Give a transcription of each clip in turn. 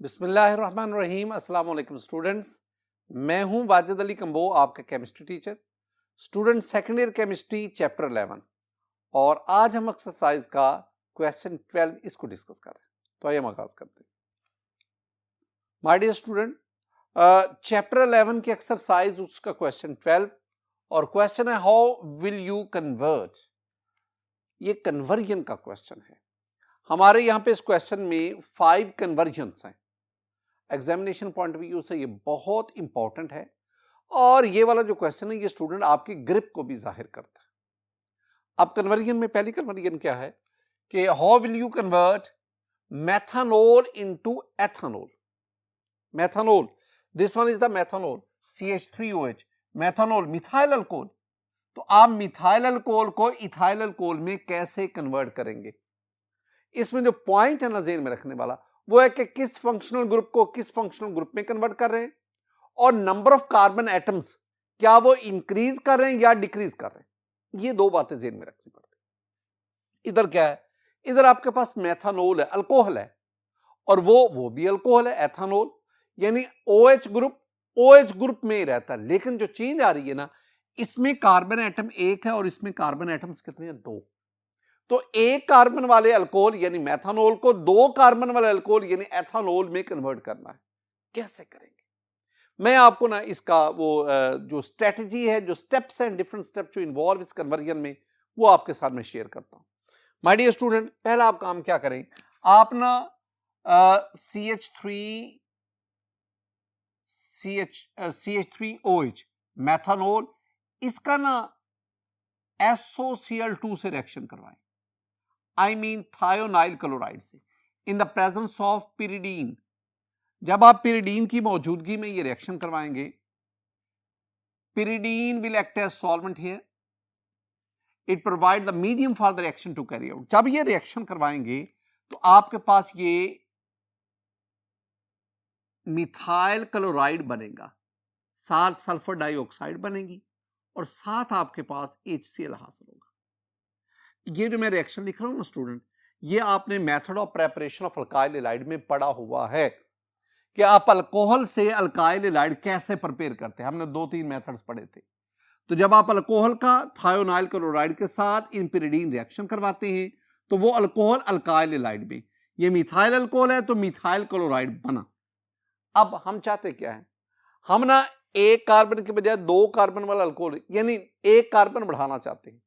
बिस्मिल्लाहिर्रहमानिर्रहीम। अस्सलाम वालेकुम स्टूडेंट्स, मैं हूं वाजिद अली कंबो, आपका chemistry teacher. Student second year chemistry chapter 11 और आज हम एक्सरसाइज का क्वेश्चन 12 इसको डिस्कस कर रहे हैं। तो आइए हम आगाज करते हैं। माय डियर स्टूडेंट, चैप्टर 11 की एक्सरसाइज उसका क्वेश्चन 12 और क्वेश्चन है हाउ विल यू कन्वर्ट। ये कन्वर्जन का क्वेश्चन है। हमारे यहां पे इस क्वेश्चन में 5 कन्वर्जन्स हैं। एग्जामिनेशन पॉइंट ऑफ व्यू से ये बहुत इंपॉर्टेंट है और ये वाला जो क्वेश्चन है ये स्टूडेंट आपकी ग्रिप को भी जाहिर करता है। अब कन्वर्जन में पहली कन्वर्जन क्या है कि how will you convert methanol into ethanol. Methanol, this one is the methanol CH3OH, methanol methyl alcohol. तो आप मिथाइल अल्कोहल को इथाइल अल्कोहल में कैसे कन्वर्ट करेंगे? इसमें जो पॉइंट है ना ज़हन में रखने वाला वो है कि किस फंक्शनल ग्रुप को किस फंक्शनल ग्रुप में कन्वर्ट कर रहे हैं और नंबर ऑफ कार्बन एटम्स क्या वो इंक्रीज कर रहे हैं या डिक्रीज कर रहे हैं। ये दो बातें ज़हन में रखनी पड़ती है। इधर क्या है, इधर आपके पास मेथनॉल है, अल्कोहल है, और वो भी अल्कोहल है, एथनॉल, यानी OH ग्रुप में ही रहता है। लेकिन जो चेंज आ रही है ना, इसमें कार्बन एटम एक है और इसमें कार्बन एटम्स कितने हैं? 2। तो एक कार्बन वाले अल्कोहल यानी मेथनॉल को 2 कार्बन वाले अल्कोहल यानी एथनॉल में कन्वर्ट करना है। कैसे करेंगे? मैं आपको ना इसका वो जो स्ट्रेटजी है, जो स्टेप्स हैं, डिफरेंट स्टेप्स जो इन्वॉल्व इस कन्वर्जन में, वो आपके साथ में शेयर करता हूं। माय डियर स्टूडेंट, पहला आप काम क्या करें, आप ना CH3OH मेथनॉल, इसका ना SOCl2 से रिएक्शन करवाएं। आई मीन थायोनाइल क्लोराइड से, in the presence of pyridine. जब आप पिरिडीन की मौजूदगी में ये रिएक्शन करवाएंगे, pyridine will act as solvent here, it provide the medium for the reaction to carry out. जब ये रिएक्शन करवाएंगे तो आपके पास ये मिथाइल क्लोराइड बनेगा, साथ सल्फर डाइऑक्साइड बनेगी और साथ आपके पास HCl हासिल होगा। ये जो मैं रिएक्शन लिख रहा हूं ना स्टूडेंट, ये आपने method of preparation of alkyl halide में पढ़ा हुआ है कि आप अल्कोहल से अल्काइल हैलाइड कैसे प्रिपेयर करते हैं। हमने 2-3 मेथड्स पढ़े थे। तो जब आप अल्कोहल का थायोनाइल क्लोराइड के साथ इन पिरिडीन रिएक्शन करवाते हैं तो वो अल्कोहल अल्काइल हैलाइड में, ये मिथाइल अल्कोहल है तो मिथाइल क्लोराइड बना। अब हम चाहते क्या है, हम ना एक कार्बन के बजाय 2 कार्बन वाला अल्कोहल यानी एक कार्बन बढ़ाना चाहते हैं।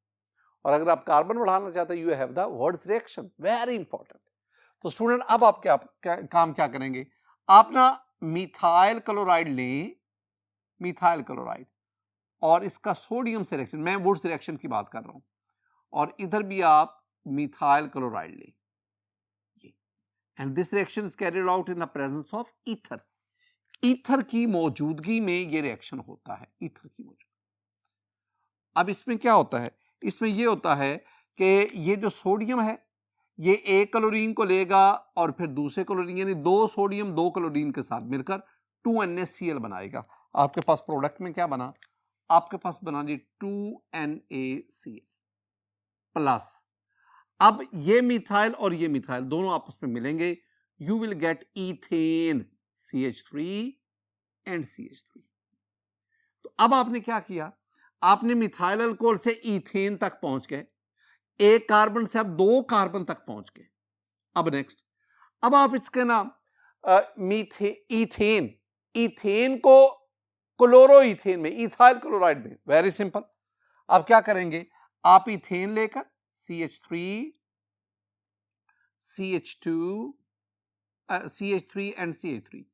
और अगर आप कार्बन बढ़ाना चाहते हैं, you have the words reaction, very important. तो स्टूडेंट अब आप काम क्या करेंगे, आप ना मिथाइल क्लोराइड लें, मिथाइल क्लोराइड, और इसका सोडियम से रिएक्शन, मैं वुड्स रिएक्शन की बात कर रहा हूं, और इधर भी आप मिथाइल क्लोराइड लें, and this reaction is carried out in the presence of ether. Ether की मौजूदगी में ये रिएक्शन होता है, ईथर की मौजूदगी। अब इसमें क्या होता है, इसमें ये होता है कि ये जो सोडियम है ये एक क्लोरीन को लेगा और फिर दूसरे क्लोरीन यानी 2 सोडियम 2 क्लोरीन के साथ मिलकर 2NaCl बनाएगा। आपके पास प्रोडक्ट में क्या बना, आपके पास बना जी 2NaCl प्लस। अब ये मिथाइल और ये मिथाइल दोनों आपस में मिलेंगे, you will get ethane CH3 and CH3। तो अब आपने क्या किया, आपने मिथाइल अल्कोहल से ईथेन तक पहुंच गए, एक कार्बन से आप 2 कार्बन तक पहुंच गए। अब नेक्स्ट, अब आप इसके नाम ईथेन को क्लोरोईथेन में, इथाइल क्लोराइड में, वेरी सिंपल। अब क्या करेंगे, आप ईथेन लेकर CH3 and CH3,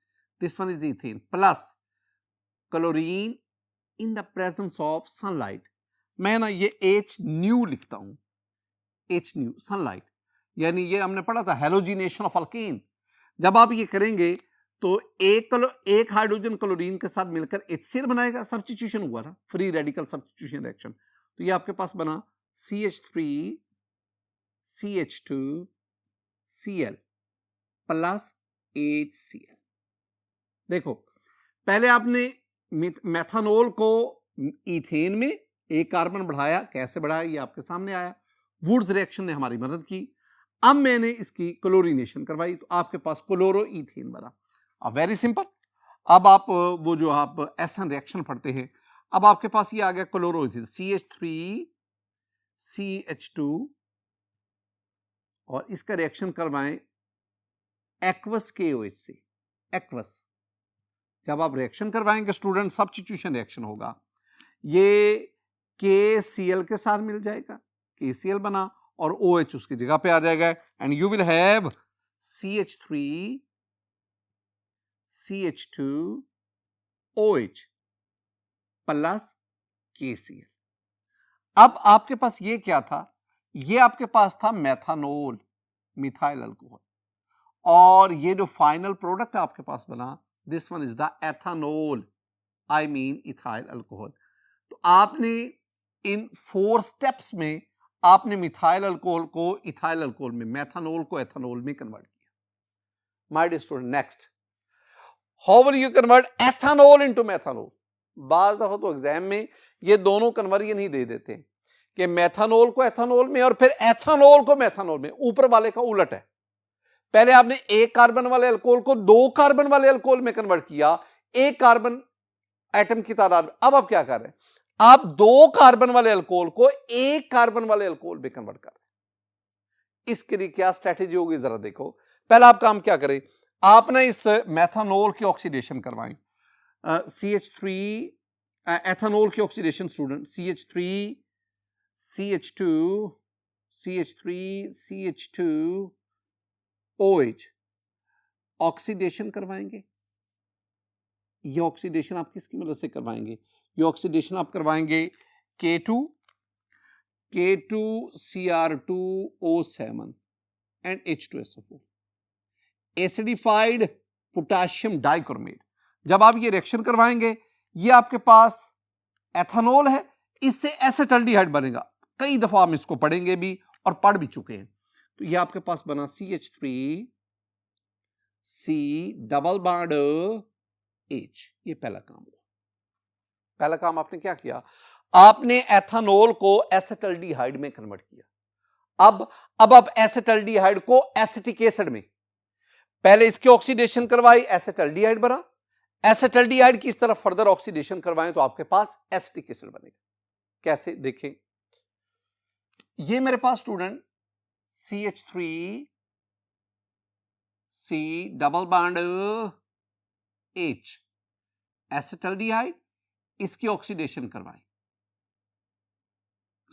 this one is ethane plus chlorine in the presence of sunlight. मैं ना ये H न्यू लिखता हूं, H न्यू सनलाइट, यानी ये हमने पढ़ा था हेलोजिनेशन ऑफ अल्केन। जब आप ये करेंगे तो एक हाइड्रोजन क्लोरीन के साथ मिलकर HCl बनाएगा, सब्स्टिट्यूशन हुआ ना, फ्री रेडिकल सब्स्टिट्यूशन रिएक्शन। तो ये आपके पास बना CH3 CH2 Cl plus HCl। देखो, पहले आपने मेथनॉल को ईथेन में एक कार्बन बढ़ाया, कैसे बढ़ाया ये आपके सामने आया, वुड्स रिएक्शन ने हमारी मदद की। अब मैंने इसकी क्लोरीनेशन करवाई तो आपके पास क्लोरोईथेन बना। अब वेरी सिंपल, अब आप वो जो आप एसन रिएक्शन पढ़ते हैं, अब आपके पास ये आ गया क्लोरोइथिल CH3CH2 और इसका रिएक्शन करवाएं एक्वस KOH से। एक्वस जब आप रिएक्शन करवाएंगे स्टूडेंट, सब्स्टिट्यूशन रिएक्शन होगा, ये KCl के साथ मिल जाएगा, KCl बना और OH उसकी जगह पे आ जाएगा and you will have CH3CH2OH plus KCl। अब आपके पास ये क्या था, ये आपके पास था मेथानोल, मिथाइल अल्कोहल, और ये जो फाइनल प्रोडक्ट आपके पास बना, this one is the ethanol, I mean ethyl alcohol. तो आपने इन 4 स्टेप्स में आपने मिथाइल अल्कोहल को इथाइल अल्कोहल में, मेथानोल को एथानोल में कन्वर्ट किया। My dear student, next, how will you convert ethanol into methanol? बाज दफा तो एग्जाम में ये दोनों कन्वर्जन ही दे देते हैं कि मेथानोल को एथानोल में और फिर एथानोल को मेथानोल में। ऊपर वाले का उलट है, पहले आपने एक कार्बन वाले अल्कोहल को 2 कार्बन वाले अल्कोहल में कन्वर्ट किया, एक कार्बन एटम की तादाद। अब आप क्या कर रहे हैं, आप 2 कार्बन वाले अल्कोहल को 1 कार्बन वाले अल्कोहल में कन्वर्ट कर रहे हैं। इसके लिए क्या स्ट्रेटेजी होगी जरा देखो। पहला आप काम क्या करें, आप ना इस मेथानोल की ऑक्सीडेशन करवाएं, CH3 एथानोल की ऑक्सीडेशन स्टूडेंट, CH3CH2OH ऑक्सीडेशन करवाएंगे। ये ऑक्सीडेशन आप किसकी मदद से करवाएंगे, ये ऑक्सीडेशन आप करवाएंगे K2Cr2O7 and H2SO4, acidified potassium dichromate. जब आप ये रिएक्शन करवाएंगे, ये आपके पास एथानोल है, इससे एसिटल्डिहाइड बनेगा। कई दफा हम इसको पढ़ेंगे भी और पढ़ भी चुके हैं। तो ये आपके पास बना CH3C डबल बॉन्ड H। ये पहला काम हुआ। पहला काम आपने क्या किया, आपने एथानोल को एसिटल्डिहाइड में कन्वर्ट किया। अब आप एसिटल्डिहाइड को एसिटिक एसिड में, पहले इसकी ऑक्सीडेशन करवाई, एसिटल्डिहाइड बना, एसिटल्डिहाइड की इस तरफ फर्दर ऑक्सीडेशन करवाएं तो आपके पास एसिटिक एसिड बनेगा। कैसे देखें, ये मेरे पास student CH3C double bond H acetaldehyde, इसकी ऑक्सीडेशन करवाएं,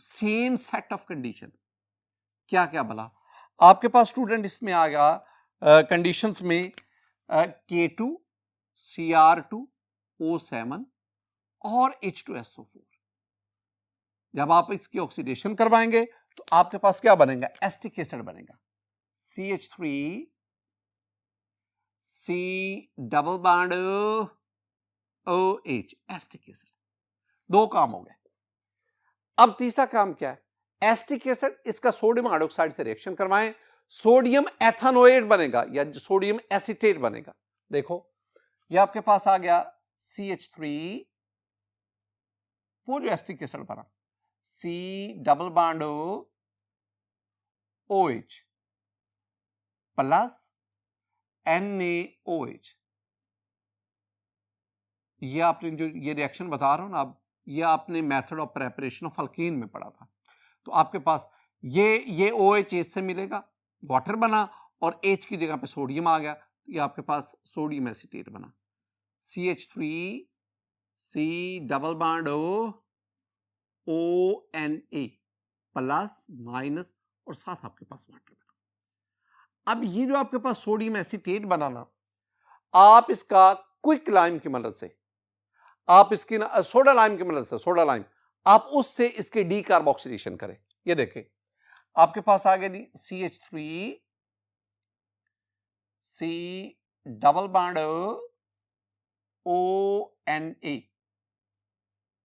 सेम सेट ऑफ कंडीशन। क्या क्या बना आपके पास स्टूडेंट, इसमें आ गया कंडीशंस में K2Cr2O7 और H2SO4। जब आप इसकी ऑक्सीडेशन करवाएंगे तो आपके पास क्या बनेगा, एसिटिक एसिड बनेगा, CH3C double bond OH acetic acid. 2 काम हो गए। अब तीसरा काम क्या है, एसिटिक एसिड, इसका सोडियम हाइड्रोक्साइड से रिएक्शन करवाएं, सोडियम एथानोएट बनेगा या सोडियम एसीटेट बनेगा। देखो ये आपके पास आ गया CH3, वो जो एसिटिक एसिड बना, C double bond OH plus NaOH। ये आपने जो ये रिएक्शन बता रहा हूं ना, अब ये आपने method of preparation of alkyne में पढ़ा था। तो आपके पास ये OH इससे मिलेगा, वाटर बना और H की जगह पे सोडियम आ गया, ये आपके पास सोडियम एसीटेट बना, CH3C double bond ONA plus minus और साथ आपके पास वाटर बना। अब ये जो आपके पास सोडियम एसीटेट बनाना, आप इसका क्विक लाइम की मदद से, आप इसकी सोडा लाइम की मदद से, सोडा लाइम, आप उससे इसके डी कार्बोक्सिलेशन करें। ये देखें आपके पास आ गया जी CH3C double bond ONA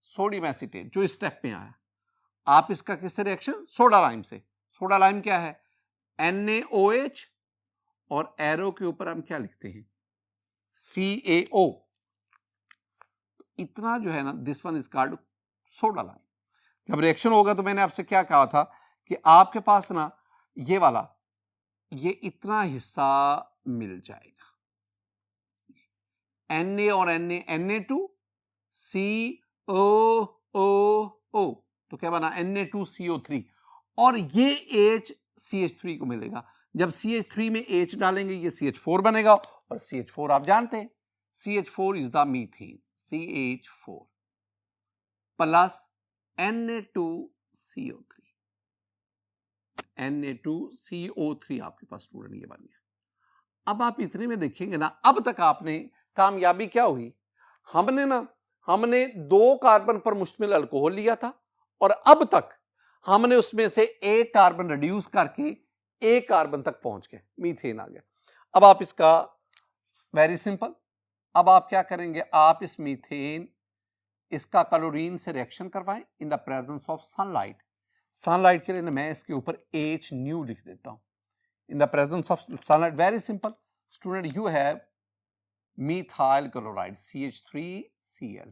sodium acetate, जो इस स्टेप में आया। आप इसका किससे रिएक्शन, सोडा लाइम से। सोडा लाइम क्या है, NaOH और एरो के ऊपर हम क्या लिखते हैं, CaO। इतना जो है ना, this one is called soda lime. जब रिएक्शन होगा तो मैंने आपसे क्या कहा था कि आपके पास ना ये वाला, ये इतना हिस्सा मिल जाएगा, Na और Na2 COOO, तो क्या बना Na2CO3, और ये H CH3 को मिलेगा। जब CH3 में H डालेंगे ये CH4 बनेगा, और CH4 आप जानते हैं CH4 is the methane, CH4 plus Na2CO3, Na2CO3 आपके पास स्टूडेंट ये बन गया। अब आप इतने में देखेंगे ना, अब तक आपने कामयाबी क्या हुई, हमने 2 कार्बन पर मुश्तमिल अल्कोहल लिया था, और अब तक हमने उसमें से एक कार्बन रिड्यूस करके एक कार्बन तक पहुंच गए, मीथेन आ गया। अब आप इसका वेरी सिंपल, अब आप क्या करेंगे, आप इस मीथेन इसका क्लोरीन से रिएक्शन करवाएं इन the presence of sunlight. Sunlight के लिए मैं इसके ऊपर H न्यू लिख देता हूं, इन the presence of sunlight. Very simple student, you have methyl chloride CH3Cl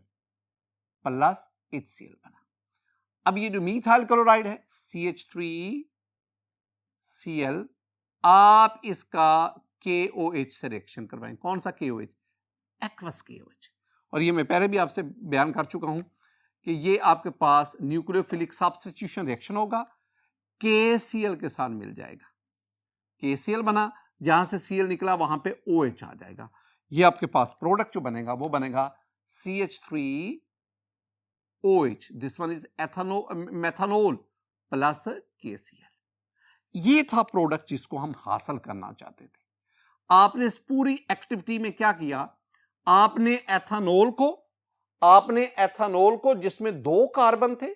plus HCl बना। अब ये जो methyl chloride है CH3Cl, आप इसका KOH से रिएक्शन करवाएं। कौन सा KOH? Aqueous KOH। और ये मैं पहले भी आपसे बयान कर चुका हूं कि ये आपके पास न्यूक्लियोफिलिक सब्स्टिट्यूशन रिएक्शन होगा, KCl के साथ मिल जाएगा, KCl बना, जहां से Cl निकला वहां पे OH आ जाएगा। ये आपके पास प्रोडक्ट जो बनेगा वो बनेगा CH3OH, this one is methanol plus KCl। ये था प्रोडक्ट जिसको हम हासिल करना चाहते थे। आपने इस पूरी एक्टिविटी में क्या किया, आपने एथेनॉल को जिसमें 2 कार्बन थे,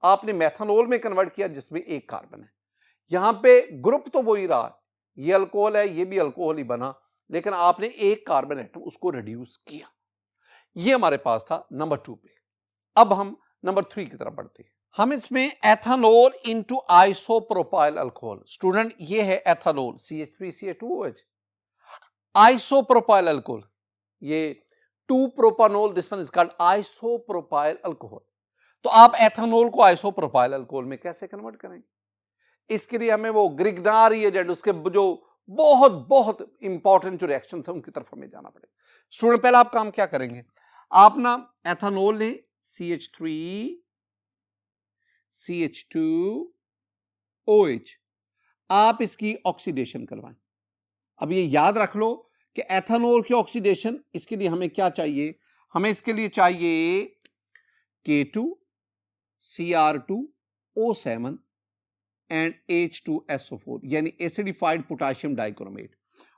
आपने मेथनॉल में कन्वर्ट किया जिसमें 1 कार्बन है। यहां पे ग्रुप तो वही रहा, ये अल्कोहल है, ये भी अल्कोहल ही बना, लेकिन आपने 1 कार्बन एटम उसको रिड्यूस किया। ये हमारे पास था नंबर 2 पे। अब हम नंबर 3 की तरफ बढ़ते हैं। हम इसमें ethanol into isopropyl alcohol, student ये है एथेनॉल CH3CH2OH, आइसोप्रोपाइल अल्कोहल ये 2 propanol, this one is called isopropyl alcohol. तो आप एथेनॉल को आइसोप्रोपाइल अल्कोहल में कैसे कन्वर्ट करेंगे? इसके लिए हमें वो ग्रिग्नार एजेंट, उसके जो बहुत इंपॉर्टेंट जो रिएक्शन है उनकी तरफ हमें जाना पड़ेगा। स्टूडेंट पहले आप काम क्या करेंगे, आप ना एथेनॉल ने CH3CH2OH, आप इसकी ऑक्सीडेशन करवाएं। अब ये याद रख लो कि एथेनॉल की ऑक्सीडेशन, इसके लिए हमें क्या चाहिए, हमें इसके लिए चाहिए K2Cr2O7 एंड H2SO4 यानी एसिडिफाइड पोटेशियम डाइक्रोमेट।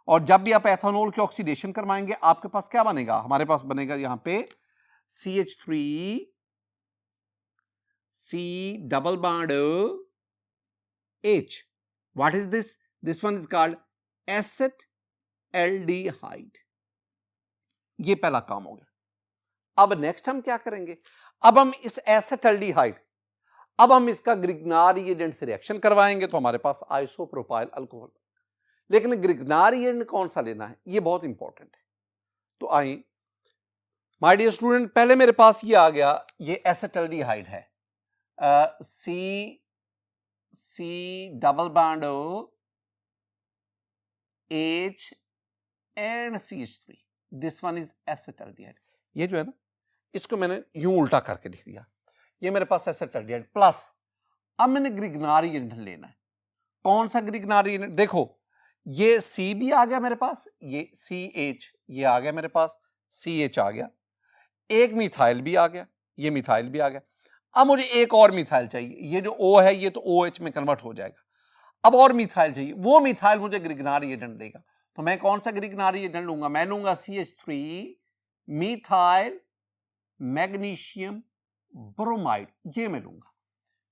और जब भी आप एथेनॉल की ऑक्सीडेशन करवाएंगे आपके पास क्या बनेगा, हमारे पास बनेगा यहां पे CH3C double bond H। What is this? This one is called acetaldehyde. ये पहला काम हो गया। अब नेक्स्ट हम क्या करेंगे, अब हम इस एसिटाल्डिहाइड, अब हम इसका ग्रिग्नार एजेंट से रिएक्शन करवाएंगे तो हमारे पास आइसोप्रोपाइल अल्कोहल। लेकिन ग्रिग्नार एजेंट कौन सा लेना है, ये बहुत इंपॉर्टेंट है। तो आइए माय डियर स्टूडेंट, पहले मेरे पास ये आ गया, ये एसिटाल्डिहाइड है, C double bond H and CH3, this one is acetaldehyde. ये जो है ना, इसको मैंने यूं उल्टा करके लिख दिया, ये मेरे पास एसिटाल्डिहाइड प्लस, अब मैंने ग्रिग्नार एजेंट लेना है। कौन सा ग्रिग्नार एजेंट? देखो ये C भी आ गया मेरे पास, ये CH ये आ गया मेरे पास, CH आ गया, एक मिथाइल भी आ गया, ये मिथाइल भी आ गया। अब मुझे एक और मिथाइल चाहिए, ये जो O है ये तो OH में कन्वर्ट हो जाएगा। अब और मिथाइल चाहिए, वो मिथाइल मुझे ग्रिग्नार एजेंट देगा। तो मैं कौन सा ग्रिग्नार एजेंट लूंगा? मैं लूंगा CH3 मिथाइल मैग्नीशियम ब्रोमाइड, ये मैं लूंगा।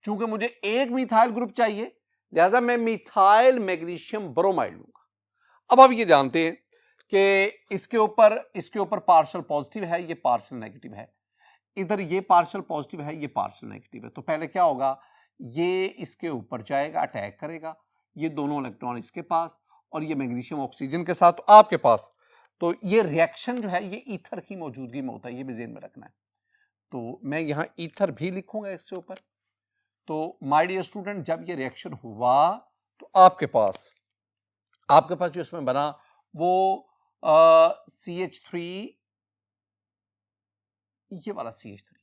चूंकि मुझे एक मिथाइल ग्रुप चाहिए लिहाजा मैं मिथाइल मैग्नीशियम ब्रोमाइड लूंगा। अब आप ये जानते हैं कि इसके ऊपर पार्शियल पॉजिटिव है, ये पार्शियल नेगेटिव है, इधर ये पार्शियल पॉजिटिव है, ये पार्शियल नेगेटिव है। तो पहले क्या होगा, ये इसके ऊपर जाएगा, अटैक करेगा, ये दोनों इलेक्ट्रॉन इसके पास और ये मैग्नीशियम ऑक्सीजन के साथ आपके पास। तो ये रिएक्शन जो है ये ईथर की मौजूदगी में होता है, ये भी ज़हन में रखना है। तो मैं यहाँ ईथर भी लिखूंगा इसके ऊपर। तो माय डियर स्टूडेंट, जब ये रिएक्शन हुआ तो आपके पास जो इसमें बना वो CH3 ये वाला CH3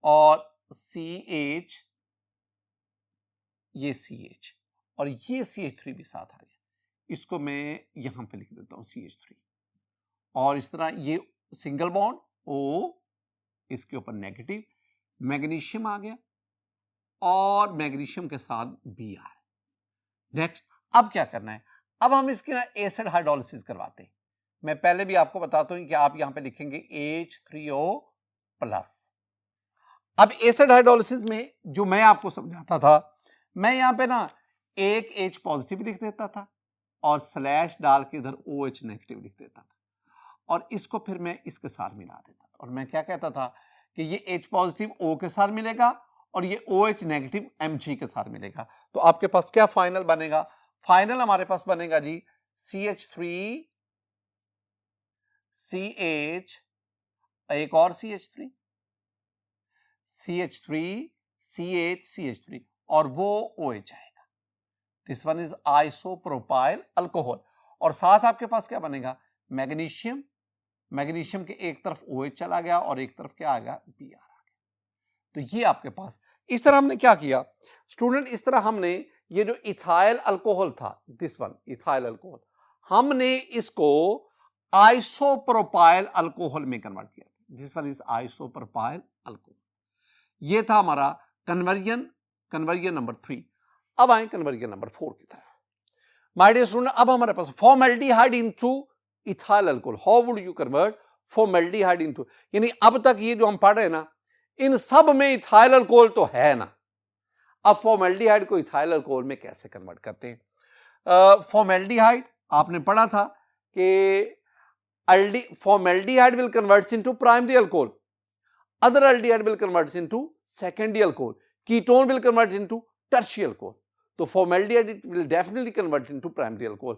और CH, ये CH और ये CH3 भी साथ आ गया, इसको मैं यहां पे लिख देता हूं CH3 और इस तरह ये सिंगल बॉन्ड O, इसके ऊपर नेगेटिव, मैग्नीशियम आ गया और मैग्नीशियम के साथ Br। नेक्स्ट अब क्या करना है, अब हम इसकी ना एसिड हाइड्रोलिसिस करवाते हैं। मैं पहले भी आपको बताता हूं कि आप यहां पे लिखेंगे H3O+। अब एसिड हाइड्रोलिसिस में जो मैं आपको समझाता था, मैं यहां पे ना एक H पॉजिटिव लिख देता था और स्लैश डाल के इधर OH नेगेटिव लिख देता था और इसको फिर मैं इसके साथ मिला देता था और मैं क्या कहता था कि ये H पॉजिटिव O के साथ मिलेगा और ये OH नेगेटिव Mg के साथ मिलेगा। तो आपके पास क्या फाइनल बनेगा, फाइनल हमारे पास बनेगा जी CH3 CH, एक और CH3 CH3 CH CH3 और वो OH आएगा। This one is isopropyl alcohol और साथ आपके पास क्या बनेगा, मैग्नीशियम, मैग्नीशियम के एक तरफ OH चला गया और एक तरफ क्या आ गया, Br आ गया। तो ये आपके पास इस तरह हमने क्या किया स्टूडेंट, इस तरह हमने ये जो इथाइल अल्कोहल था, दिस वन इथाइल अल्कोहल, हमने इसको आइसोप्रोपाइल अल्कोहल में कन्वर्ट किया था। This one is isopropyl alcohol. ये था हमारा कन्वर्जन नंबर 3। अब आए कन्वर्जन नंबर 4 की तरफ। माय डियर स्टूडेंट, अब हमारे पास formaldehyde into ethyl alcohol, how would you convert formaldehyde into, यानी अब तक ये जो हम पढ़ रहे हैं ना, इन सब में इथाइल अल्कोहल तो है ना, अब फॉर्मेल्डिहाइड को इथाइल अल्कोहल में कैसे कन्वर्ट करते हैं। फॉर्मेल्डिहाइड आपने पढ़ा था कि formaldehyde will converts into primary alcohol, other aldehyde will convert into secondary alcohol, ketone will convert into tertiary alcohol, तो formaldehyde it will definitely convert into primary alcohol।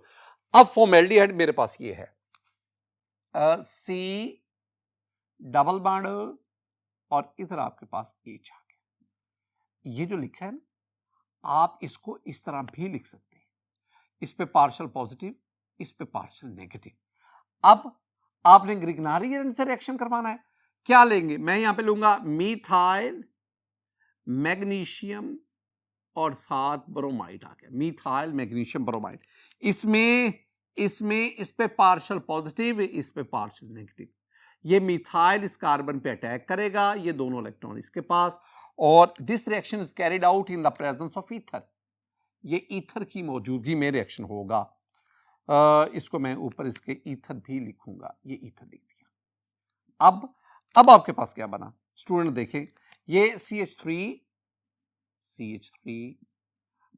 अब formaldehyde मेरे पास ये है C डबल बॉन्ड और इधर आपके पास H आ गया। ये जो लिखा है ना, आप इसको इस तरह भी लिख सकते हैं, इस पे पार्शियल पॉजिटिव, इस पे पार्शियल नेगेटिव। अब आपने ग्रिगनारी एजेंट से रिएक्शन करवाना है, क्या लेंगे, मैं यहां पे लूंगा मिथाइल मैग्नीशियम और साथ ब्रोमाइड आ गया, मिथाइल मैग्नीशियम ब्रोमाइड। इसमें इस पे पार्शियल पॉजिटिव, इस पे पार्शियल नेगेटिव। ये मिथाइल इस कार्बन पे अटैक करेगा, ये दोनों इलेक्ट्रॉन इसके पास, और this reaction is carried out in the presence of ether. ये ईथर की मौजूदगी में रिएक्शन होगा। इसको मैं ऊपर इसके ईथर भी लिखूंगा, ये ईथर लिख दिया। अब आपके पास क्या बना स्टूडेंट, देखें ये CH3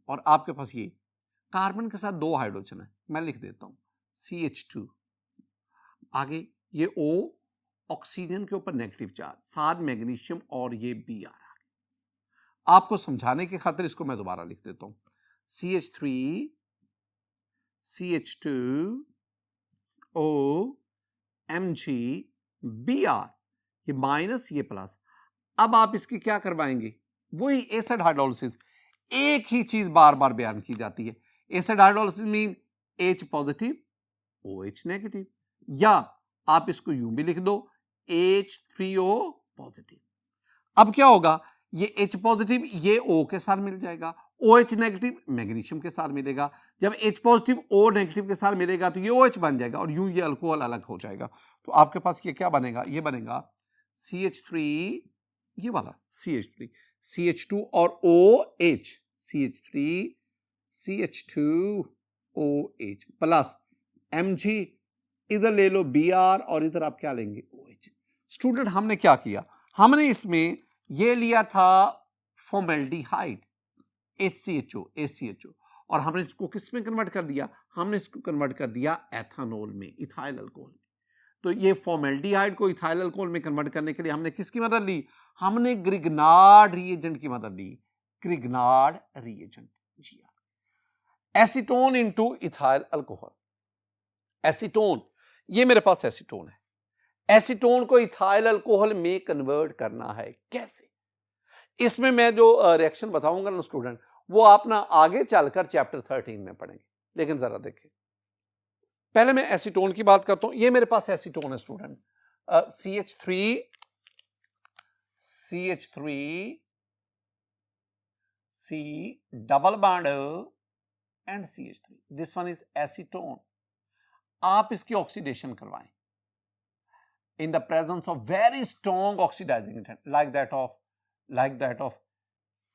और आपके पास ये कार्बन के साथ 2 हाइड्रोजन है, मैं लिख देता हूं CH2। आगे ये O ऑक्सीजन के ऊपर नेगेटिव चार्ज, साथ मैग्नीशियम और ये Br आ गया। आपको समझाने की खातिर इसको मैं दोबारा लिख देता हूं CH3 CH2 O Mg Br, ये माइनस ये प्लस। अब आप इसकी क्या करवाएंगे, वही एसिड हाइड्रोलिसिस, एक ही चीज बार बार बयान की जाती है। Acid hydrolysis mean H positive OH negative, या आप इसको यूं भी लिख दो H3O पॉजिटिव। अब क्या होगा, ये H पॉजिटिव ये O के साथ मिल जाएगा, OH नेगेटिव मैग्नीशियम के साथ मिलेगा। जब H पॉजिटिव O नेगेटिव के साथ मिलेगा तो ये OH बन जाएगा और यूं ये अल्कोहल अलग हो जाएगा। तो आपके पास ये क्या बनेगा, ये बनेगा CH3, ये वाला CH3 CH2 और OH, CH3 CH2OH plus Mg, इधर ले लो Br और इधर आप क्या लेंगे OH। स्टूडेंट हमने क्या किया, हमने इसमें ये लिया था फॉर्मेल्डिहाइड HCHO और हमने इसको किस में कन्वर्ट कर दिया, हमने इसको कन्वर्ट कर दिया एथेनॉल में, इथाइल अल्कोहल में। तो ये फॉर्मेल्डिहाइड को इथाइल अल्कोहल में कन्वर्ट करने के लिए हमने किसकी मदद ली, हमने ग्रिग्नार्ड रिएजेंट की मदद ली, ग्रिग्नार्ड रिएजेंट। जी acetone into ethyl alcohol, acetone, ये मेरे पास एसीटोन है, एसीटोन को इथाइल अल्कोहल में कन्वर्ट करना है कैसे, इसमें मैं जो रिएक्शन बताऊंगा ना स्टूडेंट, वो आप ना आगे चलकर चैप्टर 13 में पढ़ेंगे। लेकिन जरा देखें, पहले मैं एसीटोन की बात करता हूं। ये मेरे पास एसीटोन है student, CH3 CH3 C double bond and CH3. This one is acetone. आप इसकी ऑक्सीडेशन करवाएं in the presence of very strong oxidizing agent like that of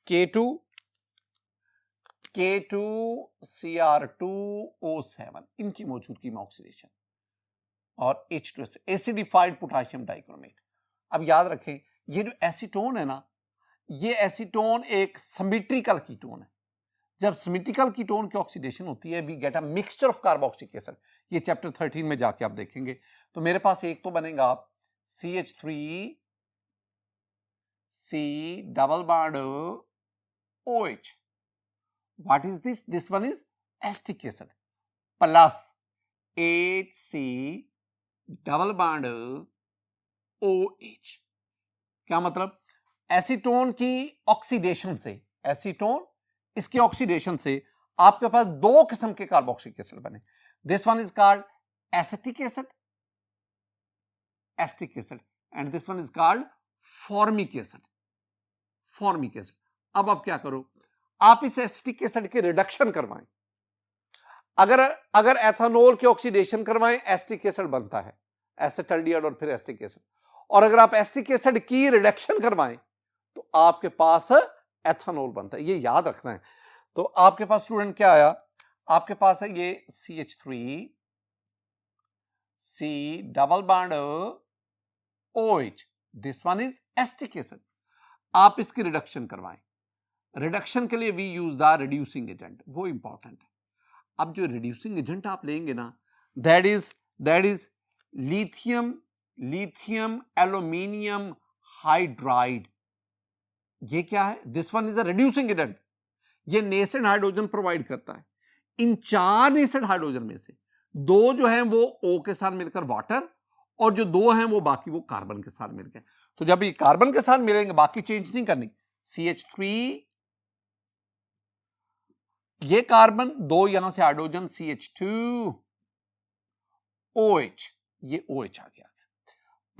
K2Cr2O7 इनकी मौजूदगी में ऑक्सीडेशन और H2 एसिडिफाइड पोटेशियम डाइक्रोमेट। अब याद रखें ये जो एसीटोन है ना, ये एसीटोन एक सिमेट्रिकल कीटोन है। जब सिमेट्रिकल कीटोन की ऑक्सीडेशन होती है we get a mixture of carboxylic acid. ये चैप्टर 13 में जाके आप देखेंगे। तो मेरे पास एक तो बनेगा CH3 C double bond OH. What is this? This one is acetic acid plus HC double bond OH. क्या मतलब? एसीटोन की ऑक्सीडेशन से, एसीटोन इसके ऑक्सीडेशन से आपके पास दो किस्म के कार्बोक्सिलिक एसिड बने। This one is called acetic acid, acetic acid, and this one is called formic acid, formic acid. अब आप क्या करो, आप इस एसिटिक एसिड के रिडक्शन करवाएं। अगर एथेनॉल की ऑक्सीडेशन करवाएं एसिटिक एसिड बनता है, एसिटल्डिहाइड और फिर एसिटिक एसिड। और अगर आप एसिटिक एसिड की रिडक्शन करवाएं तो आपके पास एथेनॉल बनता है। ये याद रखना है। तो आपके पास स्टूडेंट क्या आया, आपके पास है ये CH3 C double bond OH. This one is acetic acid. आप इसकी रिडक्शन करवाएं। रिडक्शन के लिए we use the reducing agent, वो इंपॉर्टेंट है। अब जो रिड्यूसिंग एजेंट आप लेंगे ना, that is lithium aluminium hydride. ये क्या है? This one is a reducing agent. ये नेसेड हाइड्रोजन प्रोवाइड करता है। इन चार नेसेड हाइड्रोजन में से दो जो हैं वो O के साथ मिलकर वाटर, और जो दो हैं वो बाकी वो कार्बन के साथ मिल गए। तो जब ये कार्बन के साथ मिलेंगे बाकी चेंज नहीं करनी। CH3 ये कार्बन, दो यहां से हाइड्रोजन CH2 OH, ये OH आ गया,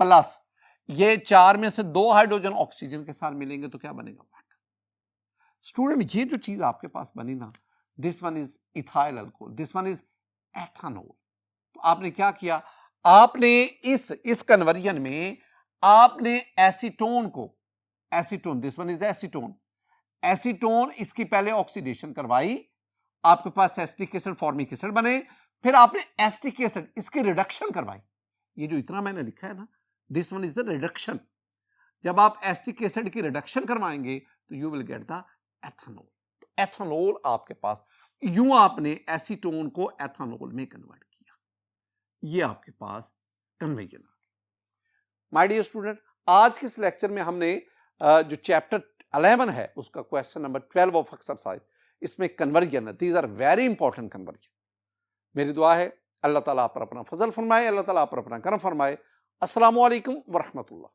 प्लस ये चार में से दो हाइड्रोजन ऑक्सीजन के साथ मिलेंगे तो क्या बनेगा? वाटर। स्टूडेंट ये जो चीज आपके पास बनी ना, this one is ethyl alcohol, this one is ethanol. तो आपने क्या किया, आपने इस कन्वर्जन में आपने एसीटोन को, acetone, this one is acetone, acetone इसकी पहले ऑक्सीडेशन करवाई, आपके पास एसिटिक एसिड फॉर्मिक एसिड बने, फिर आपने एसिटिक एसिड इसकी रिडक्शन करवाई। ये जो इतना मैंने लिखा है ना, this one is the reduction. जब आप एसिटिक एसिड की रिडक्शन करवाएंगे तो you will get the ethanol. तो एथेनॉल आपके पास, यूं आपने एसीटोन को एथेनॉल में कन्वर्ट किया, ये आपके पास कन्वर्जन आ गया। माय डियर स्टूडेंट, आज के इस लेक्चर में हमने जो चैप्टर 11 है उसका क्वेश्चन नंबर 12 ऑफ एक्सरसाइज, इसमें कन्वर्जन है। These are very important conversion. मेरी दुआ है अल्लाह ताला आप पर अपना फजल फरमाए, अल्लाह ताला आप पर अपना करम फरमाए। अस्सलामु अलैकुम व रहमतुल्लाह।